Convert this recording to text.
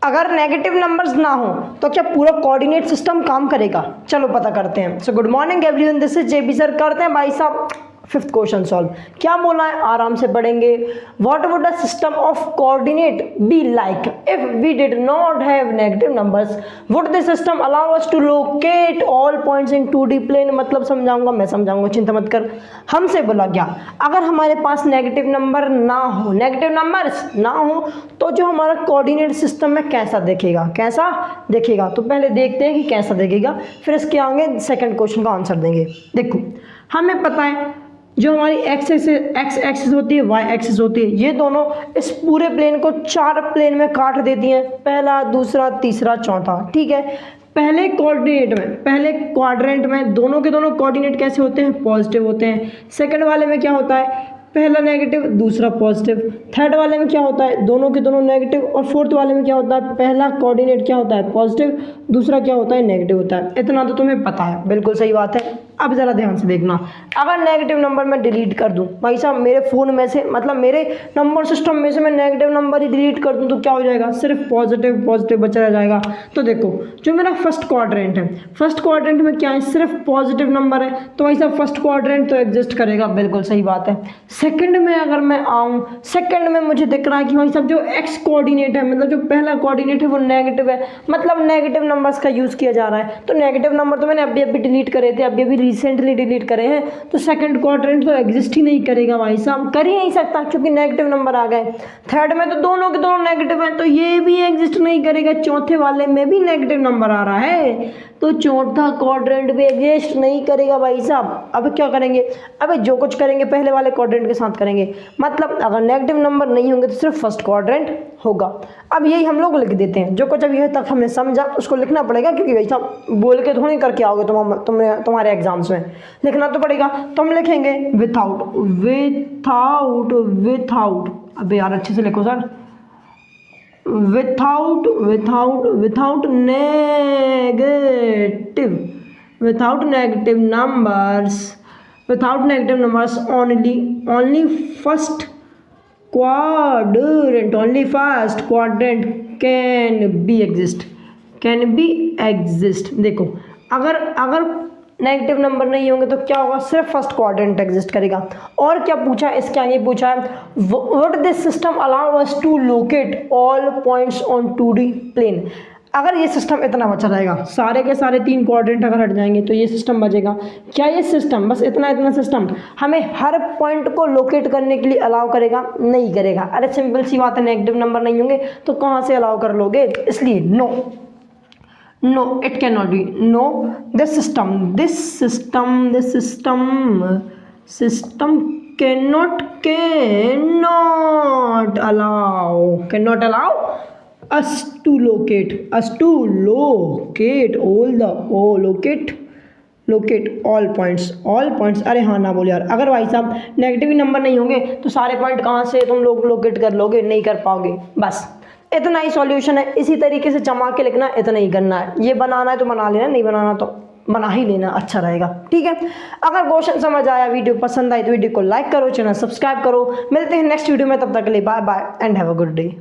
अगर negative numbers ना हो तो क्या पूरा कोऑर्डिनेट सिस्टम काम करेगा? चलो पता करते हैं। So good morning everyone, this is JB sir. करते हैं भाई साहब फिफ्थ क्वेश्चन सॉल्व। क्या बोला है, आराम से पढ़ेंगे। What would the system of coordinate be like if we did not have negative numbers? Would the system allow us to locate all points in 2D plane? मतलब समझाऊंगा, मैं समझाऊंगा, चिंता मत कर। हमसे बोला गया अगर हमारे पास नेगेटिव नंबर ना हो, नेगेटिव नंबर्स ना हो तो जो हमारा कोऑर्डिनेट सिस्टम है कैसा दिखेगा, कैसा दिखेगा? तो पहले देखते हैं कि कैसा दिखेगा, फिर इसके आगे सेकंड क्वेश्चन का आंसर देंगे। देखो, हमें पता है जो हमारी एक्स एक्सिस होती है, वाई एक्सिस होती है, ये दोनों इस पूरे प्लेन को 4 प्लेन में काट देती हैं, पहला, दूसरा, तीसरा, चौथा। ठीक है, पहले क्वाड्रेंट में दोनों के दोनों कोऑर्डिनेट कैसे होते हैं? पॉजिटिव होते हैं। सेकंड वाले में क्या होता है? पहला नेगेटिव, दूसरा पॉजिटिव। थर्ड वाले में क्या होता है? दोनों के दोनों नेगेटिव। और फोर्थ वाले में क्या होता है? पहला कोऑर्डिनेट क्या होता है? पॉजिटिव, दूसरा क्या होता है? नेगेटिव होता है। इतना तो तुम्हें पता है, बिल्कुल सही बात है। अब ज़रा ध्यान से देखना, अगर नेगेटिव नंबर मैं डिलीट कर दूं, भाई साहब मेरे फ़ोन में से, मतलब मेरे नंबर सिस्टम में से मैं नेगेटिव नंबर ही डिलीट कर दूं तो क्या हो जाएगा? सिर्फ पॉजिटिव पॉजिटिव बचा रह जाएगा। तो देखो, जो मेरा फर्स्ट क्वाड्रेंट है, फर्स्ट क्वाड्रेंट में क्या है? सिर्फ पॉजिटिव नंबर है, तो भाई साहब फर्स्ट क्वाड्रेंट तो एग्जिस्ट करेगा, बिल्कुल सही बात है। सेकंड में अगर मैं आऊँ, सेकंड में मुझे दिख रहा है कि भाई साहब जो एक्स कोऑर्डिनेट है, मतलब जो पहला कोऑर्डिनेट है वो नेगेटिव है, मतलब नेगेटिव नंबर्स का यूज़ किया जा रहा है। तो नेगेटिव नंबर तो मैंने अभी डिलीट करे थे, अभी रिसेंटली डिलीट करे हैं, तो सेकंड क्वाड्रेंट तो एग्जिस्ट ही नहीं करेगा भाई साहब, कर ही नहीं सकता क्योंकि नेगेटिव नंबर आ गए। थर्ड में तो दोनों के दोनों नेगेटिव हैं, तो ये भी एग्जिस्ट नहीं करेगा। चौथे वाले में भी नेगेटिव नंबर आ रहा है, तो चौथा क्वाड्रेंट भी एग्जिस्ट नहीं करेगा भाई साहब। अब क्या करेंगे? अब जो कुछ करेंगे पहले वाले क्वाड्रेंट के साथ करेंगे, मतलब अगर नेगेटिव नंबर नहीं होंगे तो सिर्फ फर्स्ट क्वाड्रेंट होगा। अब यही हम लोग लिख देते हैं, जो कुछ अब यह तक हमने समझा उसको लिखना पड़ेगा, क्योंकि भाई साहब बोल के थोड़ी करके आओगे तुम्हारे एग्जाम्स में, लिखना तो पड़ेगा। तो हम लिखेंगे विथआउट, विथआउट, विथआउट, अबे यार अच्छे से लिखो sir, without, without, without negative, without negative numbers, without negative numbers only first quadrant, only first quadrant can be exist। देखो, अगर नेगेटिव नंबर नहीं होंगे तो क्या होगा? सिर्फ फर्स्ट क्वाड्रेंट एग्जिस्ट करेगा। और क्या पूछा है इसके आगे? पूछा है what this system allow us to locate all points on 2D plane. अगर ये सिस्टम इतना बचा रहेगा, सारे के सारे 3 क्वाड्रेंट अगर हट जाएंगे तो ये सिस्टम बचेगा। क्या ये सिस्टम, बस इतना सिस्टम हमें हर पॉइंट को लोकेट करने के लिए अलाउ करेगा? नहीं करेगा। अरे सिंपल सी बात है, नेगेटिव नंबर नहीं होंगे तो कहाँ से अलाउ कर लोगे? इसलिए no, it cannot be। no, this system cannot allow us to locate all points। अरे हाँ ना बोल यार, अगर भाई साहब नेगेटिव नंबर नहीं होंगे तो सारे पॉइंट कहाँ से तुम लोग लोकेट कर लोगे? नहीं कर पाओगे। बस इतना ही सॉल्यूशन है, इसी तरीके से जमा के लिखना, इतना ही करना है। ये बनाना है तो बना लेना, नहीं बनाना तो बना ही लेना, अच्छा रहेगा। ठीक है, अगर क्वेश्चन समझ आया, वीडियो पसंद आई तो वीडियो को लाइक करो, चैनल सब्सक्राइब करो। मिलते हैं नेक्स्ट वीडियो में, तब तक के लिए bye bye and have a good day.